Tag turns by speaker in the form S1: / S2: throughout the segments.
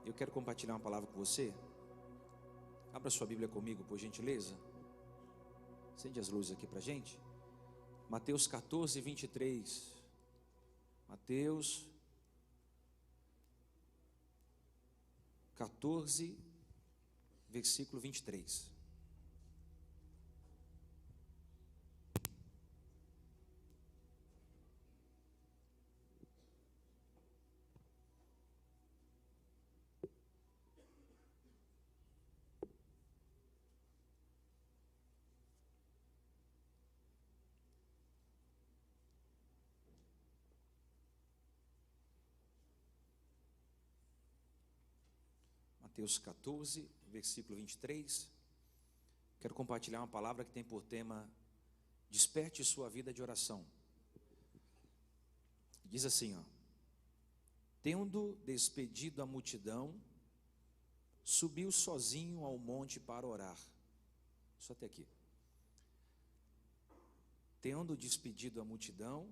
S1: Eu quero compartilhar uma palavra com você. Abra sua Bíblia comigo, por gentileza. Acende as luzes aqui pra gente. Mateus 14, 23. Mateus 14, versículo 23. Mateus 14, versículo 23. Quero compartilhar uma palavra que tem por tema: desperte sua vida de oração. Diz assim, ó: tendo despedido a multidão, subiu sozinho ao monte para orar. Só até aqui. Tendo despedido a multidão,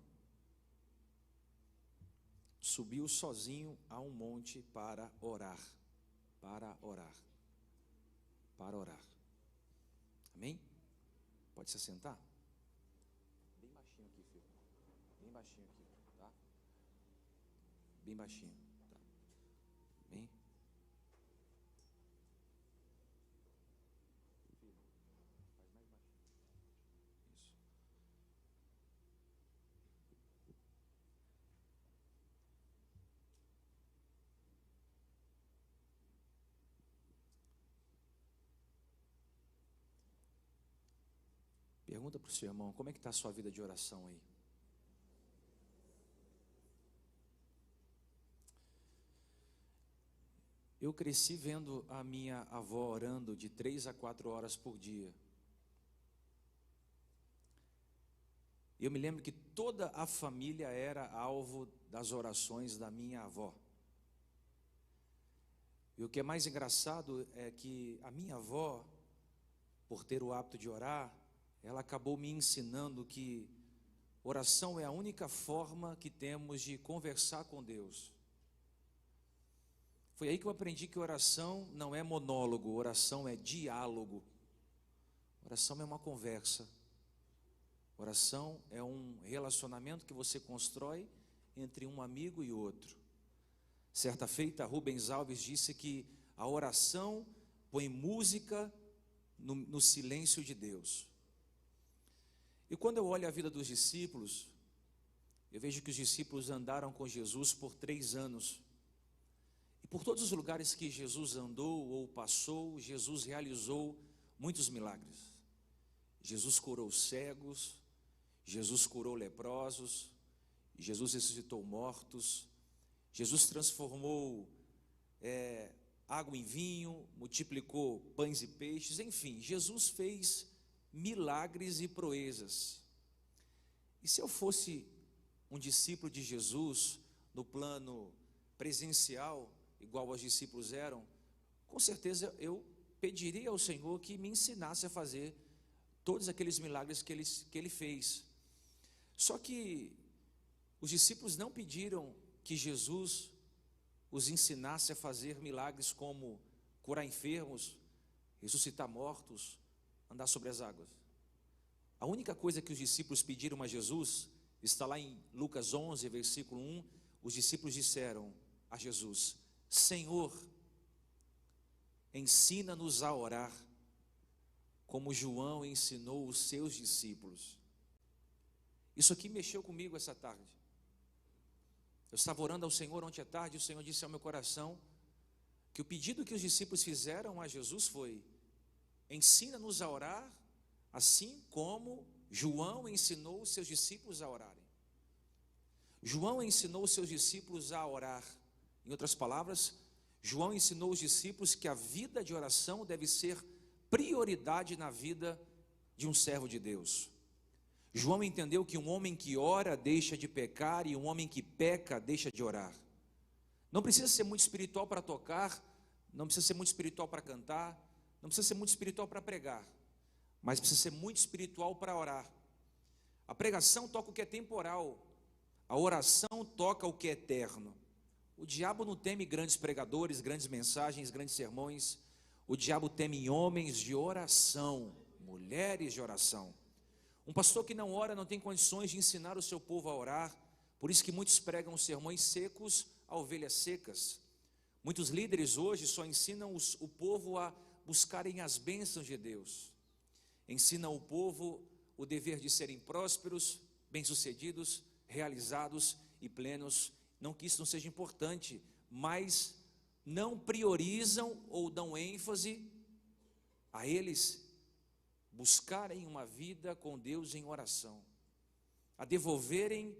S1: subiu sozinho a um monte para orar. Para orar. Para orar. Amém? Pode se assentar? Bem baixinho aqui, filho. Bem baixinho aqui, tá? Bem baixinho, tá? Bem? Filho, faz mais baixinho. Isso. Pergunta para o seu irmão, como é que está a sua vida de oração aí? Eu cresci vendo a minha avó orando de 3 a 4 horas por dia. Eu me lembro que toda a família era alvo das orações da minha avó. E o que é mais engraçado é que a minha avó, por ter o hábito de orar, ela acabou me ensinando que oração é a única forma que temos de conversar com Deus. Foi aí que eu aprendi que oração não é monólogo, oração é diálogo. Oração é uma conversa. Oração é um relacionamento que você constrói entre um amigo e outro. Certa feita, Rubens Alves disse que a oração põe música no silêncio de Deus. E quando eu olho a vida dos discípulos, eu vejo que os discípulos andaram com Jesus por 3 anos. E por todos os lugares que Jesus andou ou passou, Jesus realizou muitos milagres. Jesus curou cegos, Jesus curou leprosos, Jesus ressuscitou mortos, Jesus transformou água em vinho, multiplicou pães e peixes, enfim, Jesus fez milagres e proezas. E se eu fosse um discípulo de Jesus no plano presencial, igual os discípulos eram, com certeza eu pediria ao Senhor que me ensinasse a fazer todos aqueles milagres que ele fez. Só que os discípulos não pediram que Jesus os ensinasse a fazer milagres como curar enfermos, ressuscitar mortos, andar sobre as águas. A única coisa que os discípulos pediram a Jesus está lá em Lucas 11, versículo 1. Os discípulos disseram a Jesus: Senhor, ensina-nos a orar, como João ensinou os seus discípulos. Isso aqui mexeu comigo essa tarde. Eu estava orando ao Senhor ontem à tarde, e o Senhor disse ao meu coração que o pedido que os discípulos fizeram a Jesus foi: ensina-nos a orar, assim como João ensinou os seus discípulos a orarem. João ensinou os seus discípulos a orar. Em outras palavras, João ensinou os discípulos que a vida de oração deve ser prioridade na vida de um servo de Deus. João entendeu que um homem que ora deixa de pecar e um homem que peca deixa de orar. Não precisa ser muito espiritual para tocar, não precisa ser muito espiritual para cantar, não precisa ser muito espiritual para pregar, mas precisa ser muito espiritual para orar. A pregação toca o que é temporal, a oração toca o que é eterno. O diabo não teme grandes pregadores, grandes mensagens, grandes sermões. O diabo teme homens de oração, mulheres de oração. Um pastor que não ora não tem condições de ensinar o seu povo a orar. Por isso que muitos pregam sermões secos a ovelhas secas. Muitos líderes hoje só ensinam o povo a buscarem as bênçãos de Deus. Ensinam o povo o dever de serem prósperos, bem-sucedidos, realizados e plenos. Não que isso não seja importante, mas não priorizam ou dão ênfase a eles buscarem uma vida com Deus em oração, a devolverem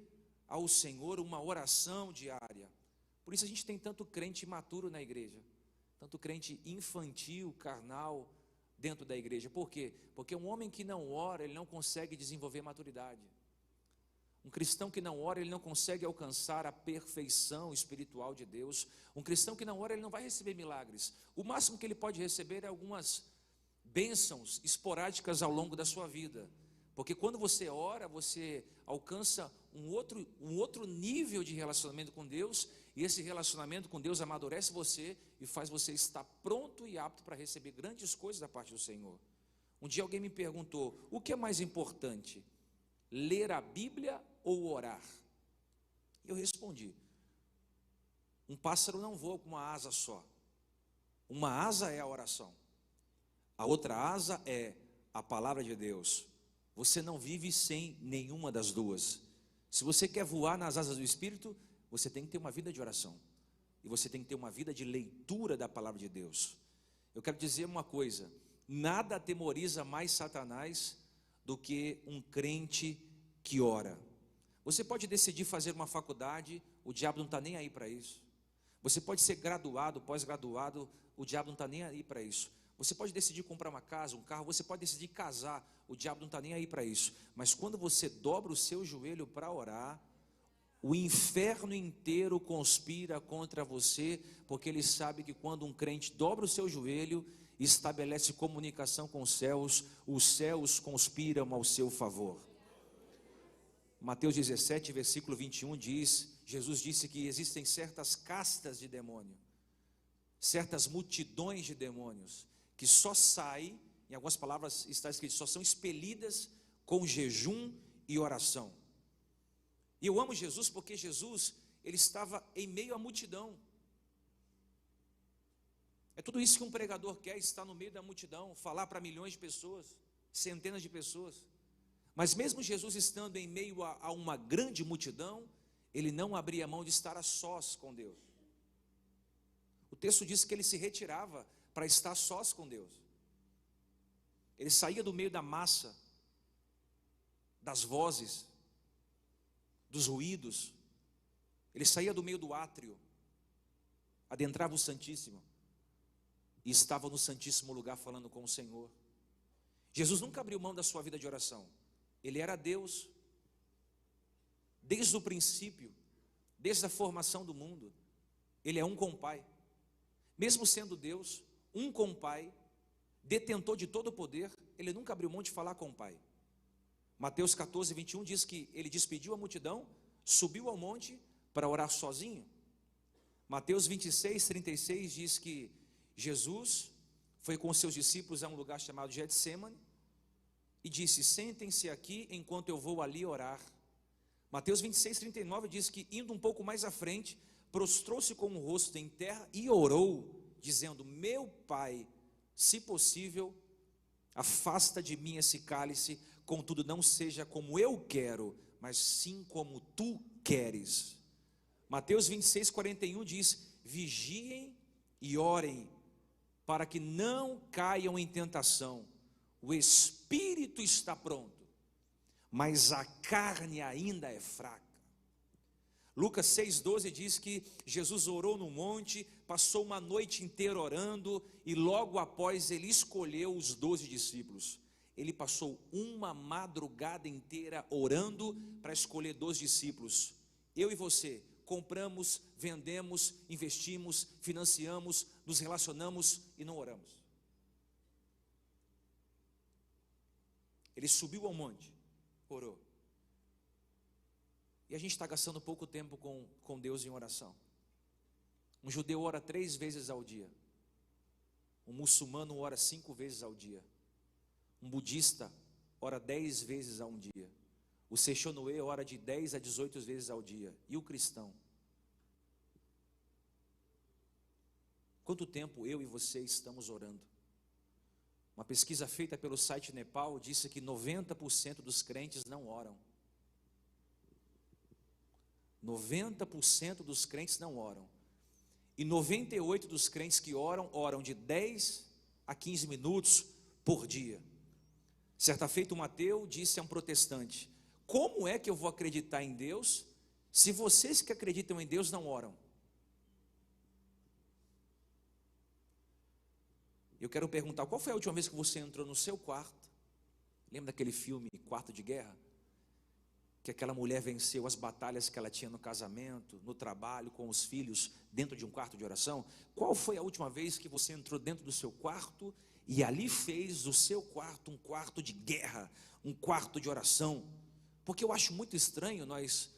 S1: ao Senhor uma oração diária. Por isso a gente tem tanto crente imaturo na igreja, tanto crente infantil, carnal dentro da igreja. Por quê? Porque um homem que não ora, ele não consegue desenvolver maturidade. Um cristão que não ora, ele não consegue alcançar a perfeição espiritual de Deus. Um cristão que não ora, ele não vai receber milagres. O máximo que ele pode receber é algumas bênçãos esporádicas ao longo da sua vida. Porque quando você ora, você alcança um outro nível de relacionamento com Deus, e esse relacionamento com Deus amadurece você e faz você estar pronto e apto para receber grandes coisas da parte do Senhor. Um dia alguém me perguntou: o que é mais importante, ler a Bíblia ou orar? E eu respondi: um pássaro não voa com uma asa só. Uma asa é a oração, a outra asa é a palavra de Deus. Você não vive sem nenhuma das duas. Se você quer voar nas asas do Espírito, você tem que ter uma vida de oração, e você tem que ter uma vida de leitura da palavra de Deus. Eu quero dizer uma coisa: nada atemoriza mais Satanás do que um crente que ora. Você pode decidir fazer uma faculdade, o diabo não está nem aí para isso. Você pode ser graduado, pós-graduado, o diabo não está nem aí para isso. Você pode decidir comprar uma casa, um carro, você pode decidir casar, o diabo não está nem aí para isso. Mas quando você dobra o seu joelho para orar, o inferno inteiro conspira contra você, porque ele sabe que quando um crente dobra o seu joelho e estabelece comunicação com os céus conspiram ao seu favor. Mateus 17, versículo 21 diz, Jesus disse que existem certas castas de demônio, certas multidões de demônios, que só saem, em algumas palavras está escrito, só são expelidas com jejum e oração. E eu amo Jesus porque Jesus, ele estava em meio à multidão. É tudo isso que um pregador quer, estar no meio da multidão, falar para milhões de pessoas, centenas de pessoas. Mas mesmo Jesus estando em meio a uma grande multidão, ele não abria mão de estar a sós com Deus. O texto diz que ele se retirava para estar a sós com Deus. Ele saía do meio da massa, das vozes, dos ruídos. Ele saía do meio do átrio, adentrava o Santíssimo e estava no Santíssimo lugar falando com o Senhor. Jesus nunca abriu mão da sua vida de oração. Ele era Deus desde o princípio, desde a formação do mundo. Ele é um com o Pai. Mesmo sendo Deus, um com o Pai, detentor de todo o poder, ele nunca abriu mão de falar com o Pai. Mateus 14, 21 diz que ele despediu a multidão, subiu ao monte para orar sozinho. Mateus 26, 36 diz que Jesus foi com seus discípulos a um lugar chamado Getsêmani e disse: sentem-se aqui enquanto eu vou ali orar. Mateus 26, 39 diz que, indo um pouco mais à frente, prostrou-se com o rosto em terra e orou, dizendo: meu Pai, se possível, afasta de mim esse cálice, contudo não seja como eu quero, mas sim como tu queres. Mateus 26, 41 diz: vigiem e orem, para que não caiam em tentação. O espírito está pronto, mas a carne ainda é fraca. Lucas 6,12 diz que Jesus orou no monte, passou uma noite inteira orando, e logo após ele escolheu os 12 discípulos. Ele passou uma madrugada inteira orando para escolher 12 discípulos. Eu e você compramos, vendemos, investimos, financiamos, nos relacionamos e não oramos. Ele subiu ao monte, orou. E a gente está gastando pouco tempo com Deus em oração. Um judeu ora 3 vezes ao dia. Um muçulmano ora 5 vezes ao dia. Um budista ora 10 vezes a um dia. O Sechonoe ora de 10 a 18 vezes ao dia. E o cristão? Quanto tempo eu e você estamos orando? Uma pesquisa feita pelo site Nepal disse que 90% dos crentes não oram. 90% dos crentes não oram. E 98% dos crentes que oram, oram de 10 a 15 minutos por dia. Certa feita, um ateu disse a um protestante: como é que eu vou acreditar em Deus se vocês que acreditam em Deus não oram? Eu quero perguntar, qual foi a última vez que você entrou no seu quarto? Lembra daquele filme Quarto de Guerra? Que aquela mulher venceu as batalhas que ela tinha no casamento, no trabalho, com os filhos, dentro de um quarto de oração. Qual foi a última vez que você entrou dentro do seu quarto e ali fez do seu quarto um quarto de guerra, um quarto de oração? Porque eu acho muito estranho nós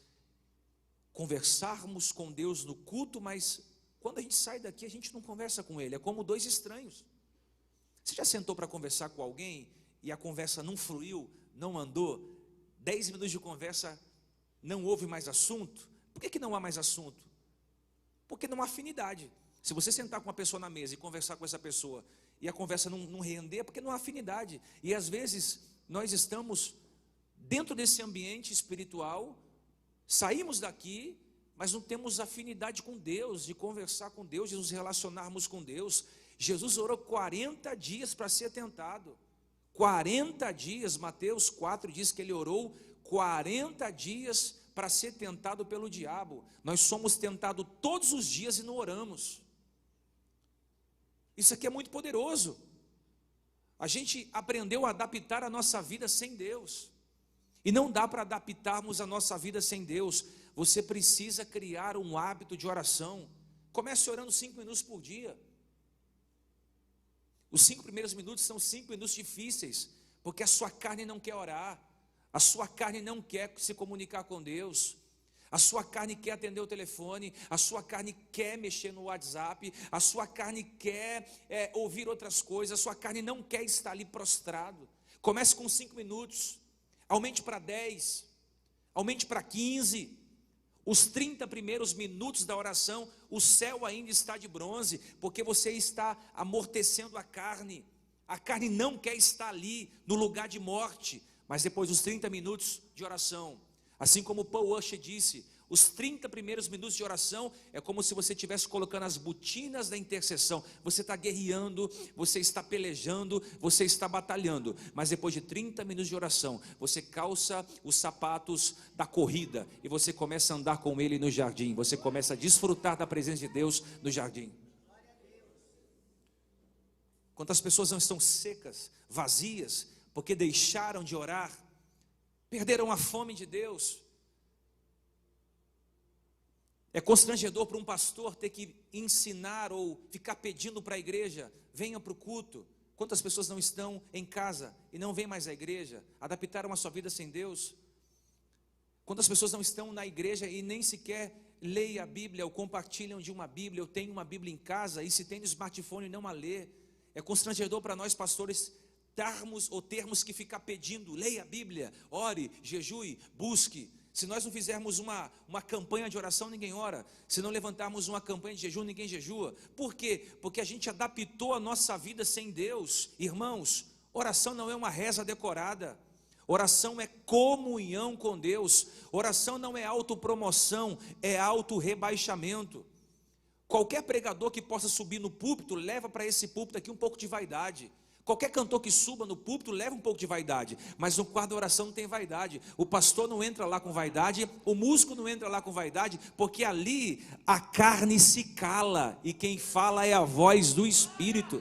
S1: conversarmos com Deus no culto, mas quando a gente sai daqui a gente não conversa com Ele, é como 2 estranhos. Você já sentou para conversar com alguém e a conversa não fluiu, não andou? 10 minutos de conversa, não houve mais assunto? Por que não há mais assunto? Porque não há afinidade. Se você sentar com uma pessoa na mesa e conversar com essa pessoa e a conversa não render, é porque não há afinidade. E às vezes nós estamos dentro desse ambiente espiritual, saímos daqui, mas não temos afinidade com Deus, de conversar com Deus, de nos relacionarmos com Deus. Jesus orou 40 dias para ser tentado. 40 dias, Mateus 4 diz que ele orou 40 dias para ser tentado pelo diabo. Nós somos tentados todos os dias e não oramos. Isso aqui é muito poderoso. A gente aprendeu a adaptar a nossa vida sem Deus. E não dá para adaptarmos a nossa vida sem Deus. Você precisa criar um hábito de oração. Comece orando 5 minutos por dia. Os 5 primeiros minutos são 5 minutos difíceis, porque a sua carne não quer orar, a sua carne não quer se comunicar com Deus, a sua carne quer atender o telefone, a sua carne quer mexer no WhatsApp, a sua carne quer ouvir outras coisas, a sua carne não quer estar ali prostrado. Comece com 5 minutos, aumente para 10, aumente para 15. Os 30 primeiros minutos da oração, o céu ainda está de bronze, porque você está amortecendo a carne não quer estar ali, no lugar de morte, mas depois dos 30 minutos de oração, assim como Paul Washer disse, os 30 primeiros minutos de oração é como se você estivesse colocando as botinas da intercessão. Você está guerreando, você está pelejando, você está batalhando. Mas depois de 30 minutos de oração, você calça os sapatos da corrida e você começa a andar com Ele no jardim. Você começa a desfrutar da presença de Deus no jardim. Quantas pessoas não estão secas, vazias, porque deixaram de orar, perderam a fome de Deus. É constrangedor para um pastor ter que ensinar ou ficar pedindo para a igreja, venha para o culto. Quantas pessoas não estão em casa e não vêm mais à igreja, adaptaram a sua vida sem Deus? Quantas pessoas não estão na igreja e nem sequer leem a Bíblia ou compartilham de uma Bíblia? Eu tenho uma Bíblia em casa e se tem no smartphone não a lê. É constrangedor para nós pastores termos que ficar pedindo, leia a Bíblia, ore, jejue, busque. Se nós não fizermos uma campanha de oração, ninguém ora. Se não levantarmos uma campanha de jejum, ninguém jejua. Por quê? Porque a gente adaptou a nossa vida sem Deus. Irmãos, oração não é uma reza decorada. Oração é comunhão com Deus. Oração não é autopromoção, é autorrebaixamento. Qualquer pregador que possa subir no púlpito, leva para esse púlpito aqui um pouco de vaidade. Qualquer cantor que suba no púlpito leva um pouco de vaidade, mas no quarto da oração não tem vaidade. O pastor não entra lá com vaidade, o músico não entra lá com vaidade, porque ali a carne se cala e quem fala é a voz do Espírito.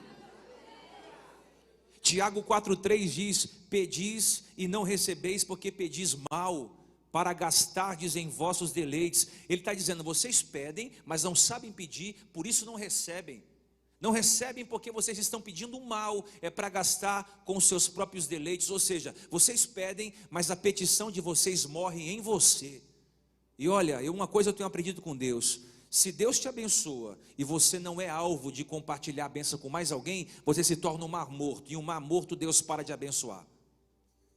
S1: Tiago 4,3 diz: pedis e não recebeis, porque pedis mal, para gastardes em vossos deleites. Ele está dizendo, vocês pedem, mas não sabem pedir, por isso não recebem. Não recebem porque vocês estão pedindo mal, é para gastar com os seus próprios deleites. Ou seja, vocês pedem, mas a petição de vocês morre em você. E olha, uma coisa eu tenho aprendido com Deus: Se Deus te abençoa e você não é alvo de compartilhar a bênção com mais alguém, você se torna um mar morto, e um mar morto Deus para de abençoar.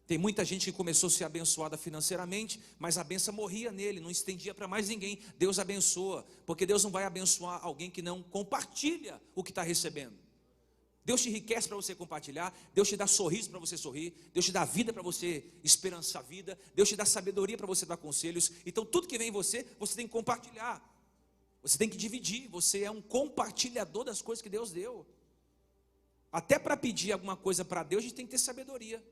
S1: Tem muita gente que começou a ser abençoada financeiramente, mas a bênção morria nele, não estendia para mais ninguém. Deus abençoa, porque Deus não vai abençoar alguém que não compartilha o que está recebendo. Deus te enriquece para você compartilhar, Deus te dá sorriso para você sorrir, Deus te dá vida para você esperançar a vida, Deus te dá sabedoria para você dar conselhos. Então tudo que vem em você, você tem que compartilhar, você tem que dividir, você é um compartilhador das coisas que Deus deu. Até para pedir alguma coisa para Deus, a gente tem que ter sabedoria.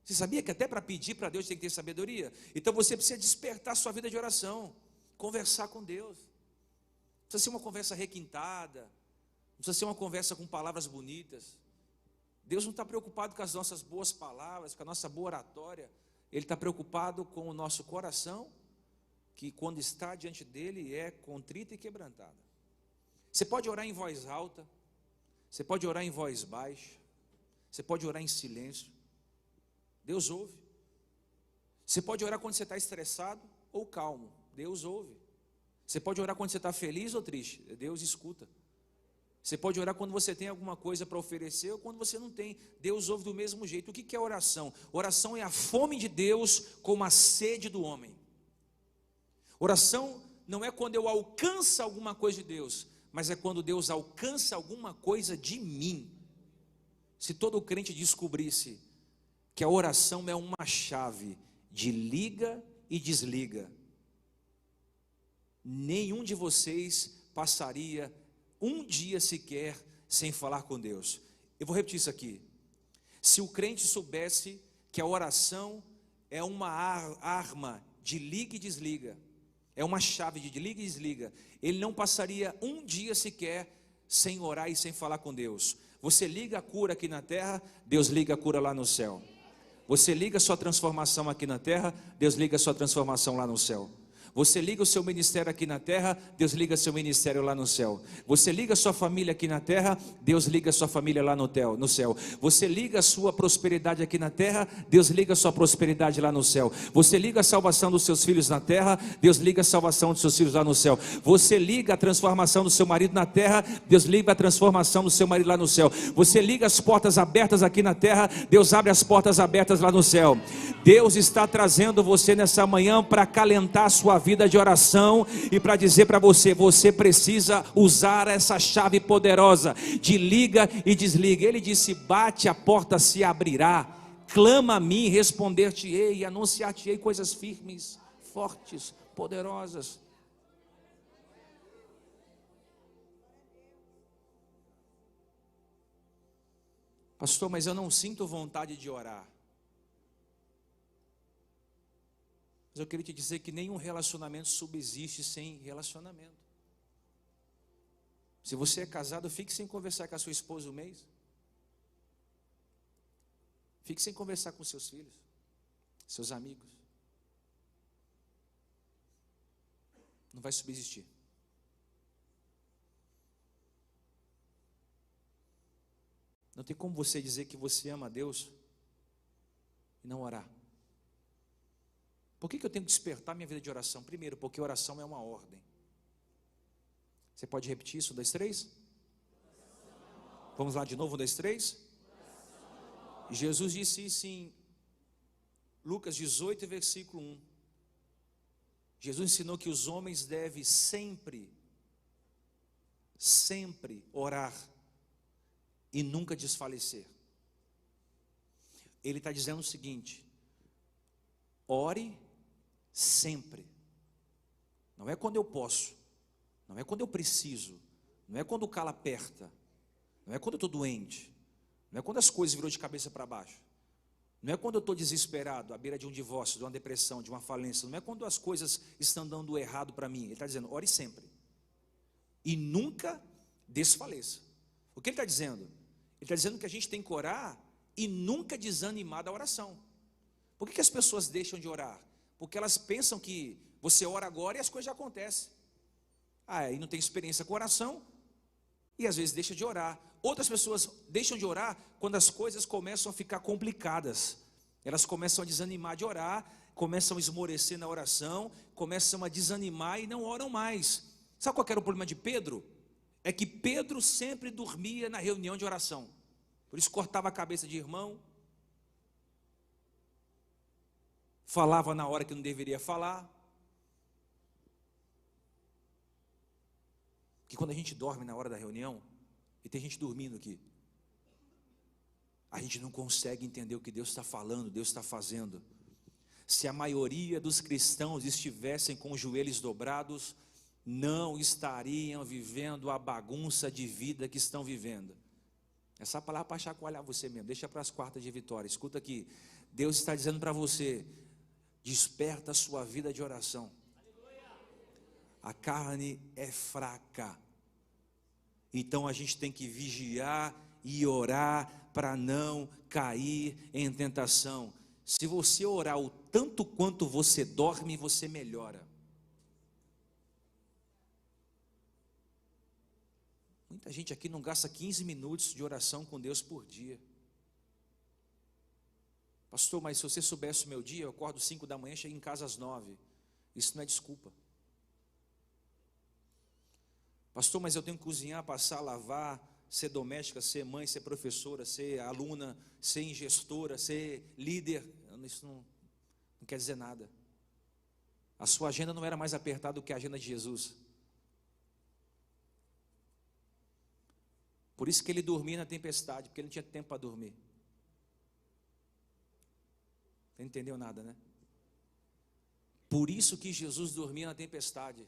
S1: Você sabia que até para pedir para Deus tem que ter sabedoria? Então você precisa despertar a sua vida de oração, conversar com Deus. Não precisa ser uma conversa requintada, não precisa ser uma conversa com palavras bonitas. Deus não está preocupado com as nossas boas palavras, com a nossa boa oratória. Ele está preocupado com o nosso coração, que quando está diante dele é contrito e quebrantado. Você pode orar em voz alta, você pode orar em voz baixa, você pode orar em silêncio. Deus ouve. Você pode orar quando você está estressado ou calmo, Deus ouve. Você pode orar quando você está feliz ou triste, Deus escuta. Você pode orar quando você tem alguma coisa para oferecer ou quando você não tem, Deus ouve do mesmo jeito. O que é oração? Oração é a fome de Deus como a sede do homem. Oração não é quando eu alcanço alguma coisa de Deus, mas é quando Deus alcança alguma coisa de mim. Se todo crente descobrisse que a oração é uma chave de liga e desliga, nenhum de vocês passaria um dia sequer sem falar com Deus. Eu vou repetir isso aqui. Se o crente soubesse que a oração é uma arma de liga e desliga, é uma chave de liga e desliga, ele não passaria um dia sequer sem orar e sem falar com Deus. Você liga a cura aqui na terra, Deus liga a cura lá no céu. Você liga a sua transformação aqui na terra, Deus liga a sua transformação lá no céu. Você liga o seu ministério aqui na terra, Deus liga seu ministério lá no céu. Você liga a sua família aqui na terra, Deus liga a sua família lá no céu. Você liga a sua prosperidade aqui na terra, Deus liga a sua prosperidade lá no céu. Você liga a salvação dos seus filhos na terra, Deus liga a salvação dos seus filhos lá no céu. Você liga a transformação do seu marido na terra, Deus liga a transformação do seu marido lá no céu. Você liga as portas abertas aqui na terra, Deus abre as portas abertas lá no céu. Deus está trazendo você nessa manhã para acalentar a sua vida de oração e para dizer para você, você precisa usar essa chave poderosa de liga e desliga. Ele disse, bate, a porta se abrirá, clama a mim, responder-te-ei e anunciar-te-ei coisas firmes, fortes, poderosas. Pastor, mas eu não sinto vontade de orar. Mas eu queria te dizer que nenhum relacionamento subsiste sem relacionamento. Se você é casado, fique sem conversar com a sua esposa um mês. Fique sem conversar com seus filhos, seus amigos. Não vai subsistir. Não tem como você dizer que você ama a Deus e não orar. Por que eu tenho que despertar minha vida de oração? Primeiro, porque oração é uma ordem. Você pode repetir isso? 1, 2, 3? Vamos lá de novo, 1, 2, 3? Jesus disse isso em Lucas 18, versículo 1. Jesus ensinou que os homens devem sempre orar e nunca desfalecer. Ele está dizendo o seguinte: ore sempre. Não é quando eu posso, não é quando eu preciso, não é quando o calo aperta, não é quando eu estou doente, não é quando as coisas virou de cabeça para baixo, não é quando eu estou desesperado, à beira de um divórcio, de uma depressão, de uma falência, não é quando as coisas estão dando errado para mim. Ele está dizendo, ore sempre e nunca desfaleça. O que ele está dizendo? Ele está dizendo que a gente tem que orar e nunca desanimar da oração. Por que as pessoas deixam de orar? Porque elas pensam que você ora agora e as coisas já acontecem. Aí não tem experiência com oração e às vezes deixa de orar. Outras pessoas deixam de orar quando as coisas começam a ficar complicadas. Elas começam a desanimar de orar começam a esmorecer na oração, começam a desanimar e não oram mais. Sabe qual era o problema de Pedro? É que Pedro sempre dormia na reunião de oração. Por isso cortava a cabeça de irmão, falava na hora que não deveria falar. Que quando a gente dorme na hora da reunião, e tem gente dormindo aqui, a gente não consegue entender o que Deus está falando, Deus está fazendo. Se a maioria dos cristãos estivessem com os joelhos dobrados, não estariam vivendo a bagunça de vida que estão vivendo. Essa palavra para chacoalhar você mesmo, deixa para as quartas de vitória. Escuta aqui, Deus está dizendo para você: desperta a sua vida de oração. A carne é fraca, então a gente tem que vigiar e orar para não cair em tentação. Se você orar o tanto quanto você dorme, você melhora. Muita gente aqui não gasta 15 minutos de oração com Deus por dia. Pastor, mas se você soubesse o meu dia, eu acordo 5 da manhã, chego em casa às 9. Isso não é desculpa. Pastor, mas eu tenho que cozinhar, passar, lavar, ser doméstica, ser mãe, ser professora, ser aluna, ser gestora, ser líder. Isso não quer dizer nada. A sua agenda não era mais apertada do que a agenda de Jesus. Por isso que ele dormia na tempestade, porque ele não tinha tempo para dormir. Não entendeu nada, né? Por isso que Jesus dormia na tempestade,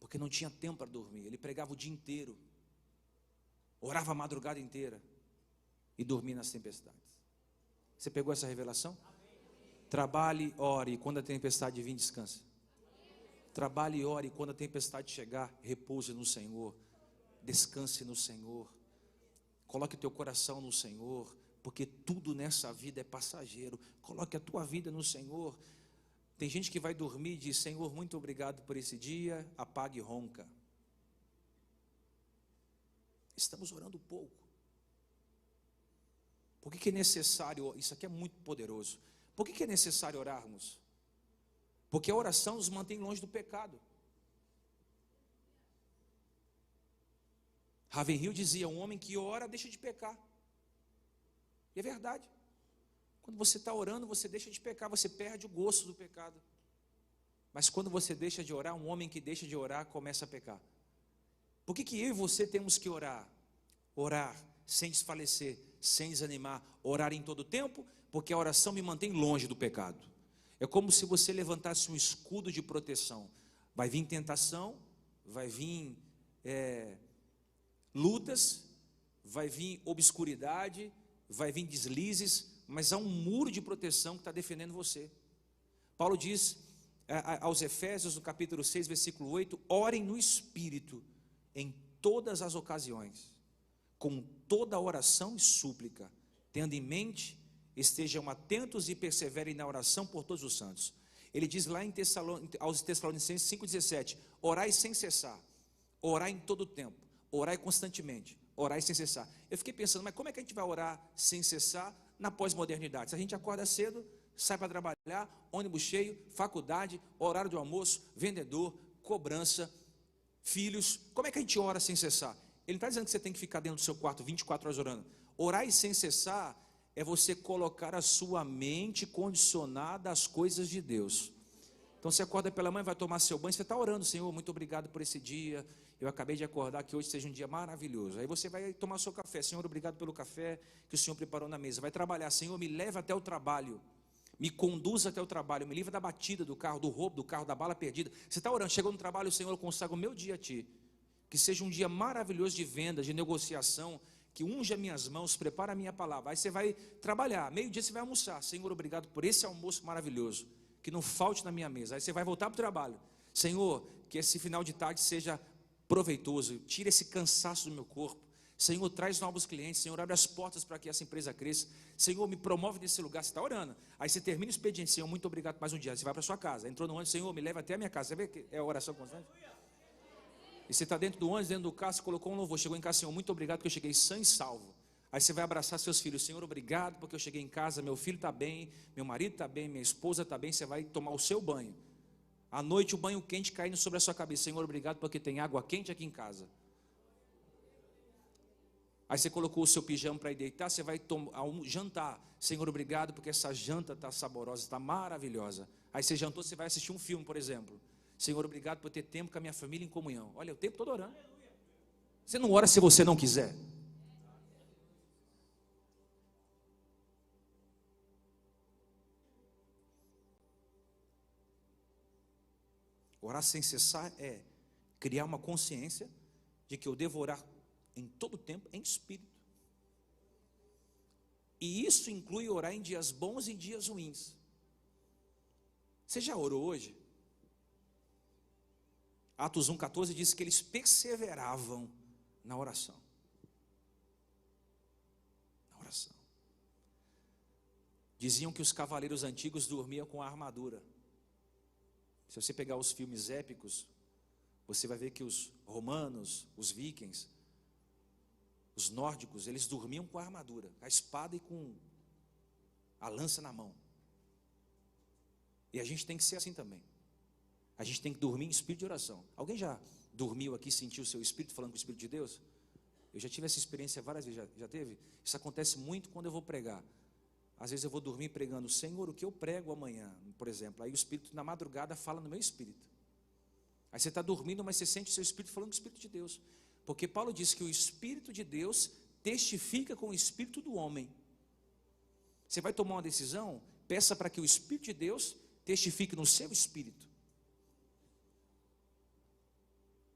S1: porque não tinha tempo para dormir. Ele pregava o dia inteiro, orava a madrugada inteira e dormia nas tempestades. Você pegou essa revelação? Trabalhe, ore, e quando a tempestade vir, descanse. Trabalhe e ore, e quando a tempestade chegar, repouse no Senhor. Descanse no Senhor. Coloque o teu coração no Senhor, porque tudo nessa vida é passageiro. Coloque a tua vida no Senhor. Tem gente que vai dormir e diz: Senhor, muito obrigado por esse dia, apaga e ronca. Estamos orando pouco. Por que é necessário? Isso aqui é muito poderoso. Por que é necessário orarmos? Porque a oração nos mantém longe do pecado. Ravenhill dizia: um homem que ora deixa de pecar. E é verdade. Quando você está orando, você deixa de pecar, você perde o gosto do pecado. Mas quando você deixa de orar, um homem que deixa de orar começa a pecar. Por que eu e você temos que orar? Orar sem desfalecer, sem desanimar, orar em todo tempo, porque a oração me mantém longe do pecado. É como se você levantasse um escudo de proteção. Vai vir tentação, vai vir lutas, vai vir obscuridade, vai vir deslizes, mas há um muro de proteção que está defendendo você. Paulo diz aos Efésios, no capítulo 6, versículo 8: orem no Espírito em todas as ocasiões, com toda oração e súplica, tendo em mente, estejam atentos e perseverem na oração por todos os santos. Ele diz lá aos Tessalonicenses 5,17: orai sem cessar, orai em todo o tempo, orai constantemente, orai sem cessar. Eu fiquei pensando, mas como é que a gente vai orar sem cessar na pós-modernidade? Se a gente acorda cedo, sai para trabalhar, ônibus cheio, faculdade, horário do almoço, vendedor, cobrança, filhos, como é que a gente ora sem cessar? Ele não está dizendo que você tem que ficar dentro do seu quarto 24 horas orando. Orar sem cessar é você colocar a sua mente condicionada às coisas de Deus. Então você acorda pela manhã, vai tomar seu banho, você está orando: Senhor, muito obrigado por esse dia, eu acabei de acordar, que hoje seja um dia maravilhoso. Aí você vai tomar seu café: Senhor, obrigado pelo café que o Senhor preparou na mesa. Vai trabalhar: Senhor, me leva até o trabalho, me conduza até o trabalho, me livra da batida do carro, do roubo do carro, da bala perdida. Você está orando, chegou no trabalho: Senhor, eu consagro o meu dia a Ti, que seja um dia maravilhoso de venda, de negociação, que unja minhas mãos, prepara a minha palavra. Aí você vai trabalhar, meio-dia você vai almoçar: Senhor, obrigado por esse almoço maravilhoso, que não falte na minha mesa. Aí você vai voltar para o trabalho: Senhor, que esse final de tarde seja proveitoso, tira esse cansaço do meu corpo. Senhor, traz novos clientes. Senhor, abre as portas para que essa empresa cresça. Senhor, me promove nesse lugar. Você está orando, aí você termina o expediente: Senhor, muito obrigado por mais um dia. Aí você vai para a sua casa, entrou no ônibus: Senhor, me leva até a minha casa. Você vê que é a oração constante? E você está dentro do ônibus, dentro do carro, você colocou um louvor, chegou em casa: Senhor, muito obrigado que eu cheguei sã e salvo. Aí você vai abraçar seus filhos. Senhor, obrigado porque eu cheguei em casa, meu filho está bem, meu marido está bem, minha esposa está bem. Você vai tomar o seu banho. À noite o banho quente caindo sobre a sua cabeça. Senhor, obrigado porque tem água quente aqui em casa. Aí você colocou o seu pijama para ir deitar, você vai jantar. Senhor, obrigado porque essa janta está saborosa, está maravilhosa. Aí você jantou, você vai assistir um filme, por exemplo. Senhor, obrigado por ter tempo com a minha família em comunhão. Olha, o tempo todo orando. Você não ora se você não quiser. Orar sem cessar é criar uma consciência de que eu devo orar em todo tempo em espírito. E isso inclui orar em dias bons e em dias ruins. Você já orou hoje? Atos 1,14 diz que eles perseveravam na oração. Na oração. Diziam que os cavaleiros antigos dormiam com a armadura. Se você pegar os filmes épicos, você vai ver que os romanos, os vikings, os nórdicos, eles dormiam com a armadura, a espada e com a lança na mão. E a gente tem que ser assim também. A gente tem que dormir em espírito de oração. Alguém já dormiu aqui e sentiu o seu espírito falando com o Espírito de Deus? Eu já tive essa experiência várias vezes, já teve? Isso acontece muito quando eu vou pregar. Às vezes eu vou dormir pregando, Senhor, o que eu prego amanhã, por exemplo. Aí o Espírito na madrugada fala no meu espírito. Aí você está dormindo, mas você sente o seu espírito falando com o Espírito de Deus. Porque Paulo diz que o Espírito de Deus testifica com o espírito do homem. Você vai tomar uma decisão, peça para que o Espírito de Deus testifique no seu espírito.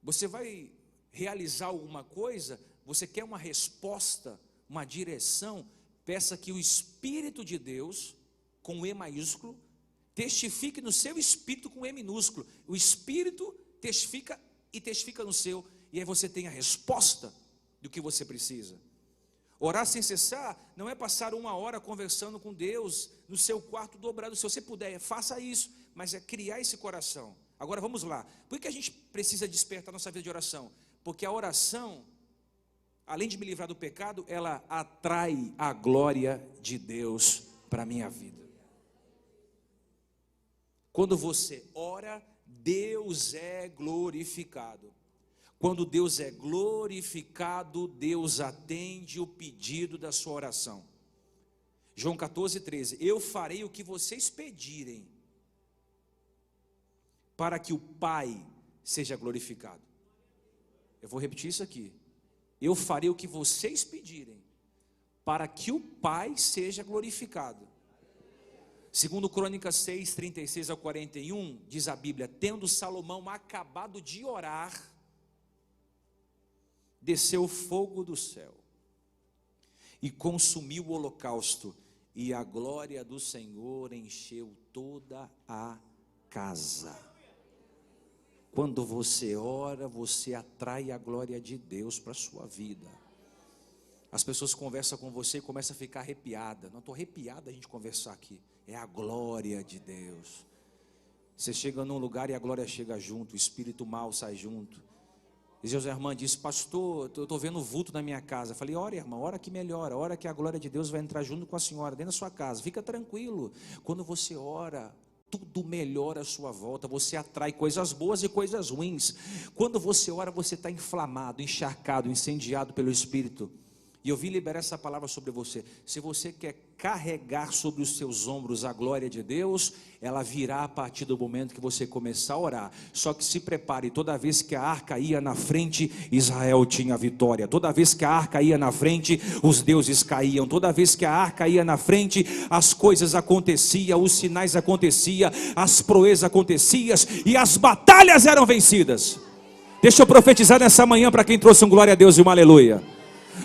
S1: Você vai realizar alguma coisa, você quer uma resposta, uma direção, peça que o Espírito de Deus, com E maiúsculo, testifique no seu espírito com E minúsculo. O Espírito testifica e testifica no seu, e aí você tem a resposta do que você precisa. Orar sem cessar não é passar 1 hora conversando com Deus no seu quarto dobrado. Se você puder, faça isso, mas é criar esse coração. Agora vamos lá. Por que a gente precisa despertar nossa vida de oração? Porque a oração, além de me livrar do pecado, ela atrai a glória de Deus para a minha vida. Quando você ora, Deus é glorificado. Quando Deus é glorificado, Deus atende o pedido da sua oração. João 14,13. Eu farei o que vocês pedirem, para que o Pai seja glorificado. Eu vou repetir isso aqui. Eu farei o que vocês pedirem, para que o Pai seja glorificado. Segundo Crônicas 6, 36 ao 41, diz a Bíblia, tendo Salomão acabado de orar, desceu fogo do céu e consumiu o holocausto, e a glória do Senhor encheu toda a casa. Quando você ora, você atrai a glória de Deus para a sua vida. As pessoas conversam com você e começam a ficar arrepiada. Não estou arrepiada a gente conversar aqui. É a glória de Deus. Você chega num lugar e a glória chega junto, o espírito mal sai junto. E José Irmã disse, pastor, eu estou vendo vulto na minha casa. Eu falei, ora irmã, ora que melhora, ora que a glória de Deus vai entrar junto com a senhora, dentro da sua casa. Fica tranquilo, quando você ora, tudo melhora à sua volta, você atrai coisas boas e coisas ruins. Quando você ora, você está inflamado, encharcado, incendiado pelo Espírito. E eu vim liberar essa palavra sobre você. Se você quer carregar sobre os seus ombros a glória de Deus, ela virá a partir do momento que você começar a orar. Só que se prepare, toda vez que a arca ia na frente, Israel tinha vitória. Toda vez que a arca ia na frente, os deuses caíam. Toda vez que a arca ia na frente, as coisas aconteciam, os sinais aconteciam, as proezas aconteciam e as batalhas eram vencidas. Deixa eu profetizar nessa manhã para quem trouxe um glória a Deus e um aleluia.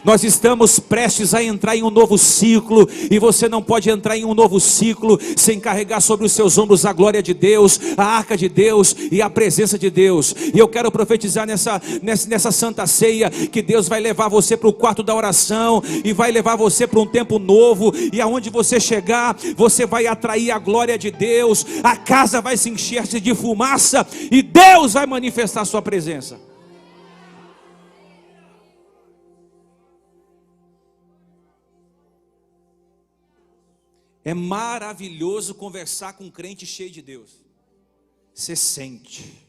S1: Nós estamos prestes a entrar em um novo ciclo, e você não pode entrar em um novo ciclo sem carregar sobre os seus ombros a glória de Deus, a arca de Deus e a presença de Deus. E eu quero profetizar nessa santa ceia, que Deus vai levar você para o quarto da oração, e vai levar você para um tempo novo, e aonde você chegar, você vai atrair a glória de Deus, a casa vai se encher de fumaça, e Deus vai manifestar a sua presença. É maravilhoso conversar com um crente cheio de Deus. Você sente.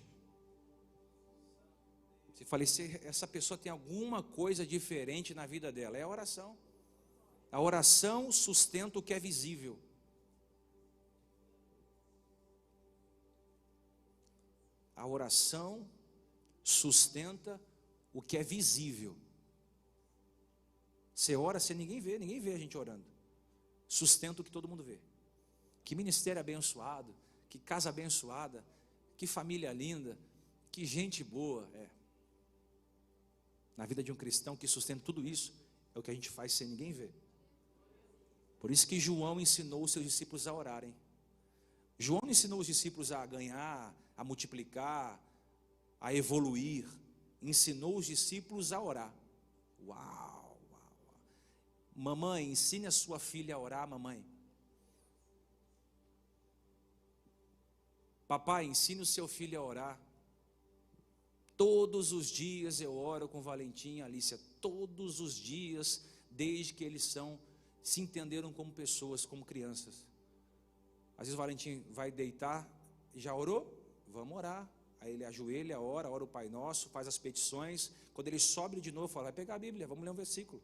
S1: Você fala, essa pessoa tem alguma coisa diferente na vida dela. É a oração. A oração sustenta o que é visível. A oração sustenta o que é visível. Você ora, ninguém vê a gente orando. Sustenta o que todo mundo vê. Que ministério abençoado, que casa abençoada, que família linda, que gente boa. Na vida de um cristão que sustenta tudo isso, é o que a gente faz sem ninguém ver. Por isso que João ensinou os seus discípulos a orarem. João não ensinou os discípulos a ganhar, a multiplicar, a evoluir. Ensinou os discípulos a orar. Uau! Mamãe, ensine a sua filha a orar, mamãe. Papai, ensine o seu filho a orar. Todos os dias eu oro com Valentim e Alícia. Todos os dias, desde que eles se entenderam como pessoas, como crianças. Às vezes o Valentim vai deitar, já orou? Vamos orar. Aí ele ajoelha, ora o Pai Nosso, faz as petições. Quando ele sobe de novo, fala, vai pegar a Bíblia, vamos ler um versículo.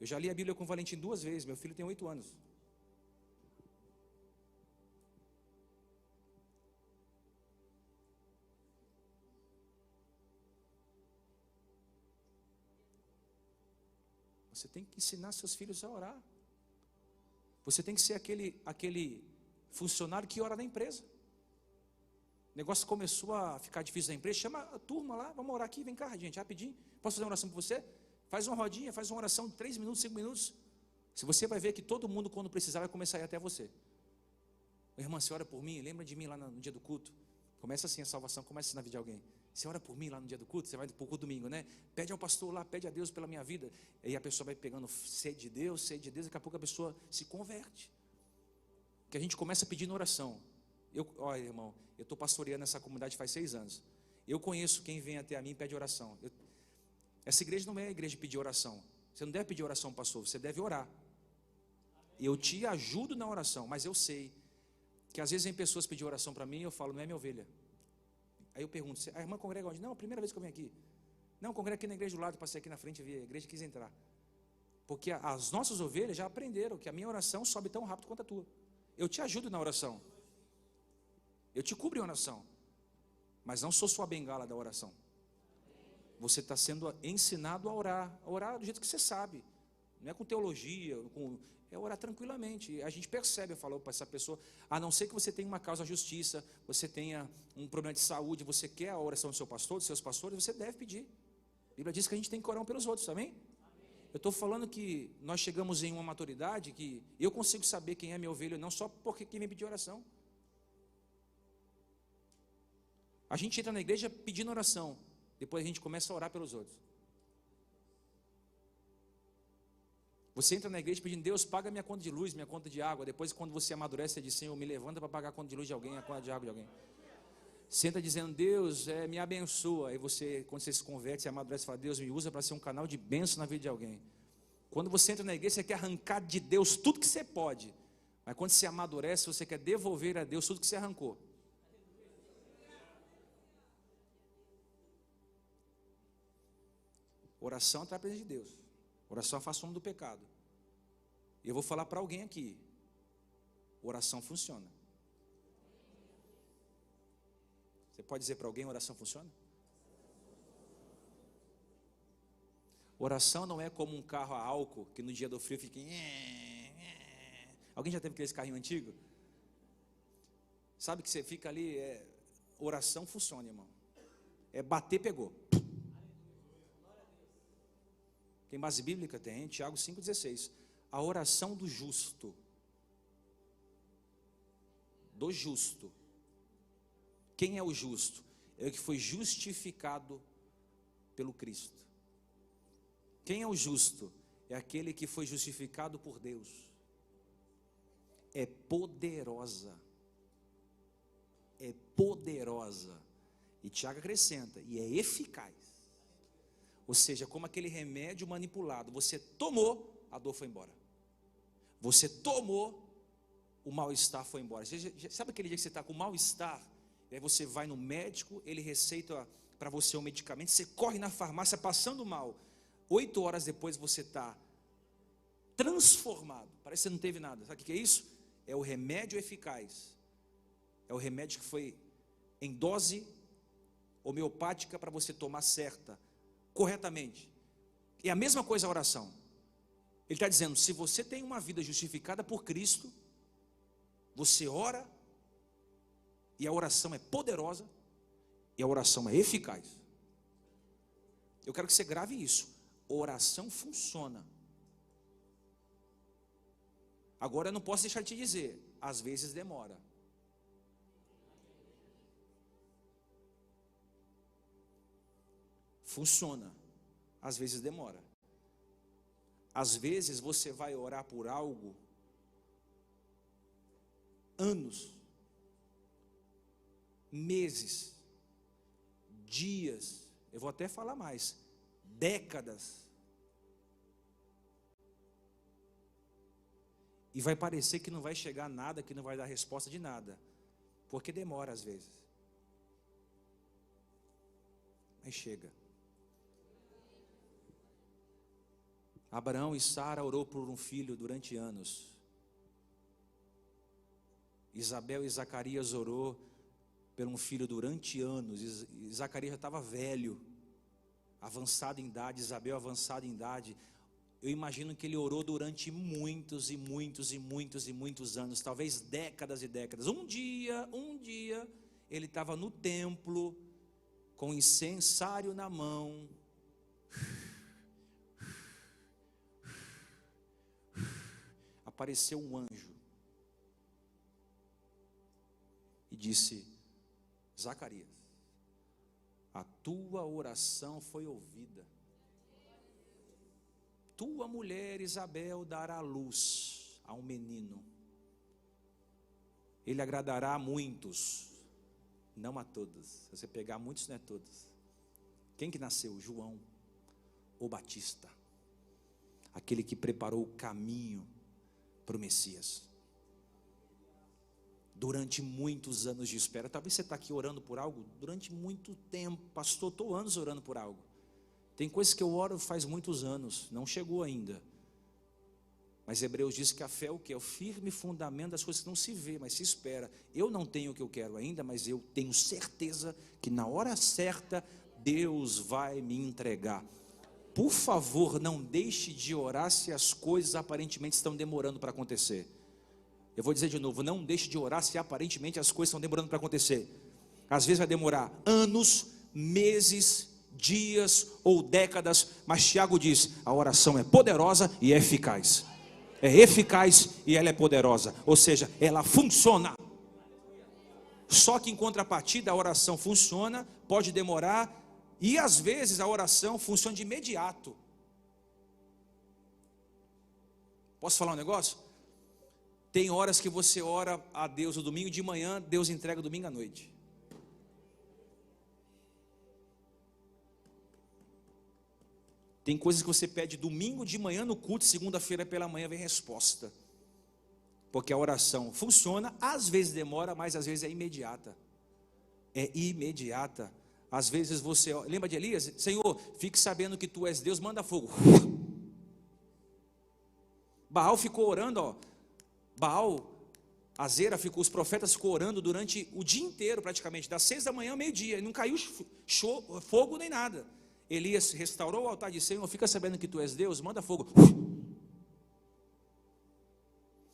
S1: Eu já li a Bíblia com o Valentim 2 vezes, meu filho tem 8 anos. Você tem que ensinar seus filhos a orar. Você tem que ser aquele funcionário que ora na empresa. O negócio começou a ficar difícil na empresa, chama a turma lá, vamos orar aqui, vem cá, gente, rapidinho. Posso fazer uma oração por você? Faz uma rodinha, faz uma oração de 3 minutos, 5 minutos. Se você vai ver que todo mundo, quando precisar, vai começar a ir até você. Irmã, você ora por mim, lembra de mim lá no dia do culto. Começa assim, a salvação começa assim na vida de alguém. Você ora por mim lá no dia do culto, você vai para o culto domingo, né? Pede ao pastor lá, pede a Deus pela minha vida. Aí a pessoa vai pegando sede de Deus, daqui a pouco a pessoa se converte. Que a gente começa pedindo oração. Olha, irmão, eu estou pastoreando essa comunidade faz 6 anos. Eu conheço quem vem até a mim e pede oração. Essa igreja não é a igreja de pedir oração. Você não deve pedir oração, pastor, você deve orar. Eu te ajudo na oração, mas eu sei que às vezes vem pessoas pedir oração para mim e eu falo, não é minha ovelha. Aí eu pergunto, a irmã congrega onde? Não, a primeira vez que eu venho aqui. Não, congrega aqui na igreja do lado, passei aqui na frente e vi a igreja e quis entrar. Porque as nossas ovelhas já aprenderam que a minha oração sobe tão rápido quanto a tua. Eu te ajudo na oração. Eu te cubro em oração. Mas não sou sua bengala da oração. Você está sendo ensinado a orar do jeito que você sabe. Não é com teologia, é orar tranquilamente. A gente percebe, eu falo para essa pessoa, a não ser que você tenha uma causa à justiça, você tenha um problema de saúde, você quer a oração do seu pastor, dos seus pastores, você deve pedir. A Bíblia diz que a gente tem que orar um pelos outros, amém? Eu estou falando que nós chegamos em uma maturidade que eu consigo saber quem é minha ovelha, não só porque quem me pedir oração. A gente entra na igreja pedindo oração, depois a gente começa a orar pelos outros. Você entra na igreja pedindo, Deus, paga minha conta de luz, minha conta de água. Depois, quando você amadurece, você diz, Senhor, me levanta para pagar a conta de luz de alguém, a conta de água de alguém. Você entra dizendo, Deus, me abençoa. Aí você, quando você se converte, você amadurece e fala, Deus, me usa para ser um canal de bênção na vida de alguém. Quando você entra na igreja, você quer arrancar de Deus tudo que você pode. Mas quando você amadurece, você quer devolver a Deus tudo que você arrancou. Oração atrai a presença de Deus. Oração afasta o homem do pecado. E eu vou falar para alguém aqui. Oração funciona. Você pode dizer para alguém, oração funciona? Oração não é como um carro a álcool, que no dia do frio fica... Alguém já teve aquele carrinho antigo? Sabe que você fica ali, oração funciona, irmão. É bater, pegou. Tem base bíblica? Tem, Tiago 5,16. A oração do justo. Do justo. Quem é o justo? É o que foi justificado pelo Cristo. Quem é o justo? É aquele que foi justificado por Deus. É poderosa. É poderosa. E Tiago acrescenta, e é eficaz. Ou seja, como aquele remédio manipulado, você tomou, a dor foi embora. Você tomou, o mal-estar foi embora. Sabe aquele dia que você está com mal-estar? E aí você vai no médico, ele receita para você um medicamento, você corre na farmácia passando mal. 8 horas depois você está transformado, parece que você não teve nada. Sabe o que é isso? É o remédio eficaz. É o remédio que foi em dose homeopática para você tomar certa, corretamente. E a mesma coisa a oração. Ele está dizendo, se você tem uma vida justificada por Cristo, você ora, e a oração é poderosa, e a oração é eficaz. Eu quero que você grave isso. Oração funciona. Agora eu não posso deixar de te dizer, às vezes demora. Funciona, às vezes demora. Às vezes você vai orar por algo anos, meses, dias, eu vou até falar mais, décadas. E vai parecer que não vai chegar nada, que não vai dar resposta de nada, porque demora às vezes. Mas chega. Abraão e Sara orou por um filho durante anos. Isabel e Zacarias orou por um filho durante anos. Zacarias já estava velho, avançado em idade, Isabel avançada em idade. Eu imagino que ele orou durante muitos e muitos e muitos e muitos anos, talvez décadas e décadas. Um dia, ele estava no templo, com o incensário na mão, apareceu um anjo e disse: Zacarias, a tua oração foi ouvida. Tua mulher Isabel dará luz a um menino. Ele agradará a muitos, não a todos. Se você pegar muitos, não é todos. Quem que nasceu? João, o Batista, aquele que preparou o caminho para o Messias. Durante muitos anos de espera. Talvez você está aqui orando por algo durante muito tempo. Pastor, estou anos orando por algo. Tem coisas que eu oro faz muitos anos, não chegou ainda. Mas Hebreus diz que a fé é o quê? É o firme fundamento das coisas que não se vê, mas se espera. Eu não tenho o que eu quero ainda, mas eu tenho certeza que na hora certa Deus vai me entregar. Por favor, não deixe de orar se as coisas aparentemente estão demorando para acontecer. Eu vou dizer de novo, não deixe de orar se aparentemente as coisas estão demorando para acontecer. Às vezes vai demorar anos, meses, dias ou décadas, mas Tiago diz, a oração é poderosa e é eficaz. É eficaz e ela é poderosa, ou seja, ela funciona. Só que em contrapartida a oração funciona, pode demorar, e às vezes a oração funciona de imediato. Posso falar um negócio? Tem horas que você ora a Deus no domingo de manhã, Deus entrega domingo à noite. Tem coisas que você pede domingo de manhã no culto, segunda-feira pela manhã vem resposta. Porque a oração funciona, às vezes demora, mas às vezes é imediata. É imediata. Às vezes você, lembra de Elias? Senhor, fique sabendo que tu és Deus, manda fogo. Baal ficou orando, Baal, Azera ficou, os profetas ficou orando durante o dia inteiro praticamente, das 6 da manhã ao meio-dia, e não caiu fogo nem nada. Elias restaurou o altar e disse: Senhor, fica sabendo que tu és Deus, manda fogo.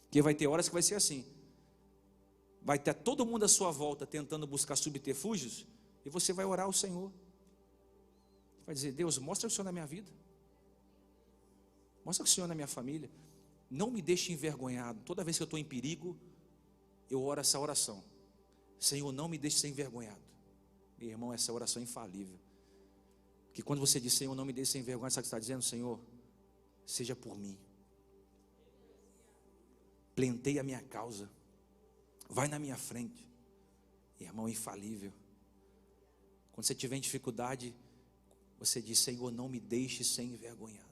S1: Porque vai ter horas que vai ser assim. Vai ter todo mundo à sua volta tentando buscar subterfúgios, e você vai orar ao Senhor. Vai dizer: Deus, mostra o Senhor na minha vida. Mostra o Senhor na minha família. Não me deixe envergonhado. Toda vez que eu estou em perigo, eu oro essa oração: Senhor, não me deixe ser envergonhado. Meu irmão, essa oração é infalível. Que quando você diz: Senhor, não me deixe ser envergonhado, sabe o que você está dizendo? Senhor, seja por mim. Plantei a minha causa. Vai na minha frente. Irmão, é infalível. Quando você tiver em dificuldade, você diz: Senhor, não me deixe ser envergonhado.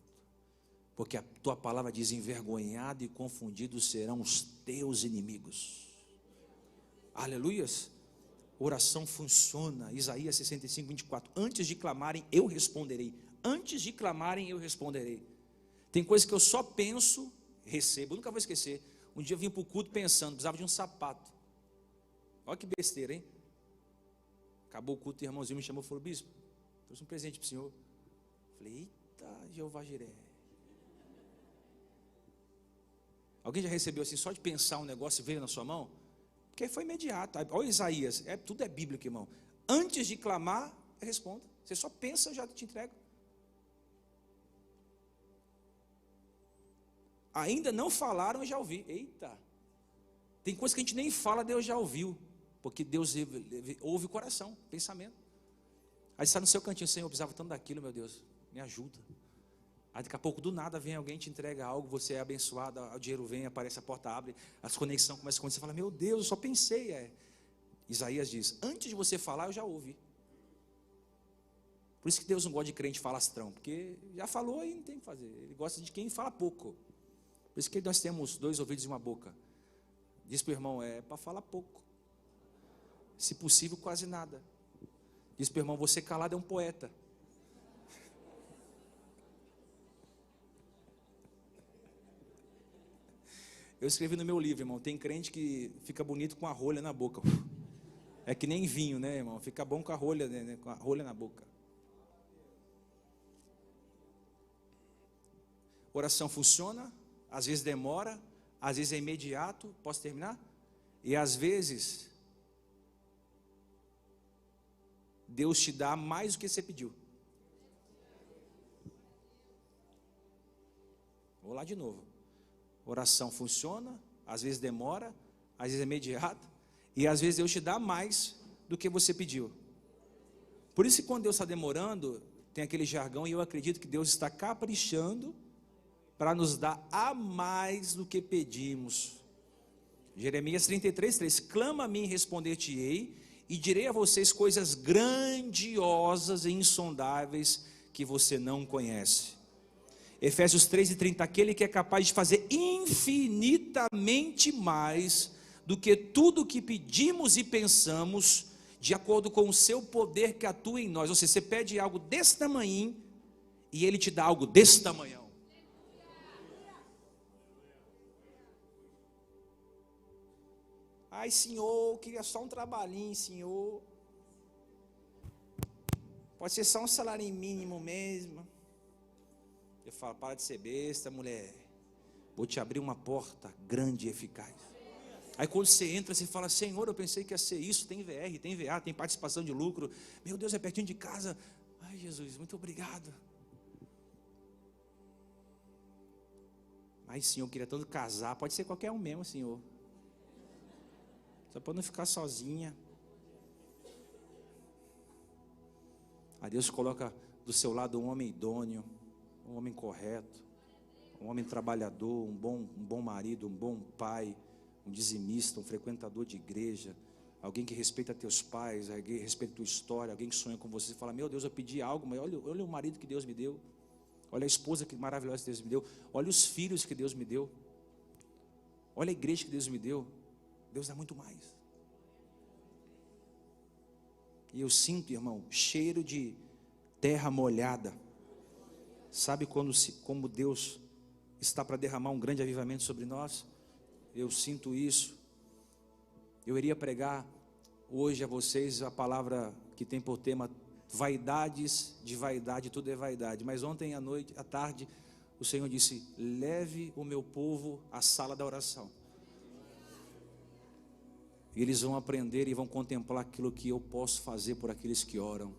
S1: Porque a tua palavra diz: envergonhado e confundido serão os teus inimigos. Aleluias. Oração funciona. Isaías 65, 24. Antes de clamarem, eu responderei. Antes de clamarem, eu responderei. Tem coisas que eu só penso, recebo. Eu nunca vou esquecer. Um dia eu vim para o culto pensando, precisava de um sapato. Olha que besteira, hein? Acabou o culto, o irmãozinho me chamou e falou: bispo, trouxe um presente para o senhor. Falei: eita, Jeová Jiré. Alguém já recebeu assim, só de pensar um negócio e veio na sua mão? Porque foi imediato. Olha Isaías, tudo é bíblico, irmão. Antes de clamar, eu respondo. Você só pensa, eu já te entrego. Ainda não falaram, eu já ouvi. Eita, tem coisa que a gente nem fala, Deus já ouviu. Porque Deus ouve o coração, pensamento. Aí você está no seu cantinho: Senhor, eu precisava tanto daquilo, meu Deus, me ajuda. Aí daqui a pouco, do nada, vem alguém, te entrega algo, você é abençoado, o dinheiro vem, aparece, a porta abre, as conexões começam a acontecer, você fala: meu Deus, eu só pensei. Isaías diz: antes de você falar, eu já ouvi. Por isso que Deus não gosta de crente falastrão, porque já falou e não tem o que fazer. Ele gosta de quem fala pouco. Por isso que nós temos 2 ouvidos e uma boca. Diz para o irmão: é para falar pouco, se possível quase nada. Diz para o irmão: você calado é um poeta. Eu escrevi no meu livro, irmão, tem crente que fica bonito com a rolha na boca. É que nem vinho, né, irmão? Fica bom com a rolha, né, com a rolha na boca. Oração funciona, às vezes demora, às vezes é imediato. Posso terminar? E às vezes Deus te dá mais do que você pediu. Vou lá de novo. Oração funciona, às vezes demora, às vezes é imediato, e às vezes Deus te dá mais do que você pediu. Por isso que quando Deus está demorando, tem aquele jargão, e eu acredito que Deus está caprichando para nos dar a mais do que pedimos. Jeremias 33, 3: clama a mim e responder-te-ei, e direi a vocês coisas grandiosas e insondáveis que você não conhece. Efésios 3:30, aquele que é capaz de fazer infinitamente mais do que tudo o que pedimos e pensamos, de acordo com o seu poder que atua em nós. Ou seja, você pede algo desse tamanho e Ele te dá algo desse tamanhão. Ai, Senhor, eu queria só um trabalhinho, Senhor. Pode ser só um salário mínimo mesmo. Eu falo: para de ser besta, mulher. Vou te abrir uma porta grande e eficaz. Aí quando você entra, você fala: Senhor, eu pensei que ia ser isso. Tem VR, tem VA, tem participação de lucro. Meu Deus, é pertinho de casa. Ai, Jesus, muito obrigado. Ai, Senhor, eu queria tanto casar. Pode ser qualquer um mesmo, Senhor. Só para não ficar sozinha. Aí Deus coloca do seu lado um homem idôneo, um homem correto, um homem trabalhador, um bom marido, um bom pai, um dizimista, um frequentador de igreja, alguém que respeita teus pais, alguém que respeita tua história, alguém que sonha com você. Você fala: meu Deus, eu pedi algo, mas olha o marido que Deus me deu, olha a esposa que maravilhosa que Deus me deu, olha os filhos que Deus me deu, olha a igreja que Deus me deu. Deus dá muito mais. E eu sinto, irmão, cheiro de terra molhada. Sabe como Deus está para derramar um grande avivamento sobre nós? Eu sinto isso. Eu iria pregar hoje a vocês a palavra que tem por tema vaidades de vaidade, tudo é vaidade. Mas ontem à tarde, o Senhor disse: leve o meu povo à sala da oração. E eles vão aprender e vão contemplar aquilo que eu posso fazer por aqueles que oram.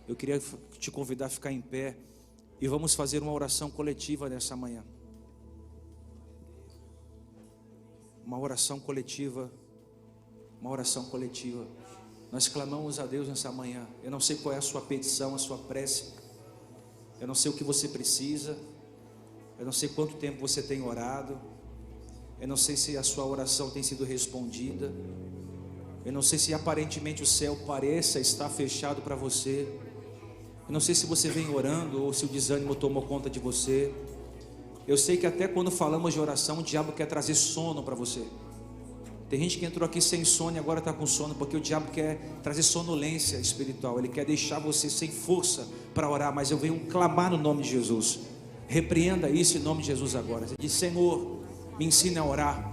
S1: Eu queria te convidar a ficar em pé e vamos fazer uma oração coletiva nessa manhã. Uma oração coletiva. Uma oração coletiva. Nós clamamos a Deus nessa manhã. Eu não sei qual é a sua petição, a sua prece. Eu não sei o que você precisa. Eu não sei quanto tempo você tem orado. Eu não sei se a sua oração tem sido respondida. Eu não sei se aparentemente o céu pareça estar fechado para você. Eu não sei se você vem orando ou se o desânimo tomou conta de você. Eu sei que até quando falamos de oração, o diabo quer trazer sono para você. Tem gente que entrou aqui sem sono e agora está com sono, porque o diabo quer trazer sonolência espiritual. Ele quer deixar você sem força para orar, mas eu venho clamar no nome de Jesus. Repreenda isso em nome de Jesus agora. Você diz: Senhor, me ensina a orar.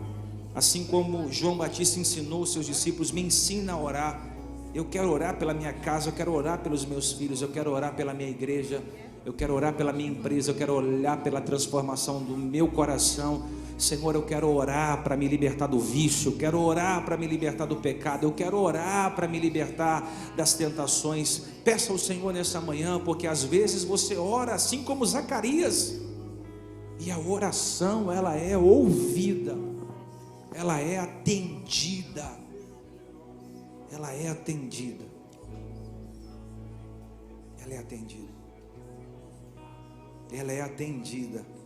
S1: Assim como João Batista ensinou os seus discípulos, me ensina a orar. Eu quero orar pela minha casa, eu quero orar pelos meus filhos, eu quero orar pela minha igreja, eu quero orar pela minha empresa, eu quero orar pela transformação do meu coração. Senhor, eu quero orar para me libertar do vício, eu quero orar para me libertar do pecado, eu quero orar para me libertar das tentações. Peça ao Senhor nessa manhã, porque às vezes você ora assim como Zacarias, e a oração, ela é ouvida, ela é atendida, ela é atendida, ela é atendida, ela é atendida.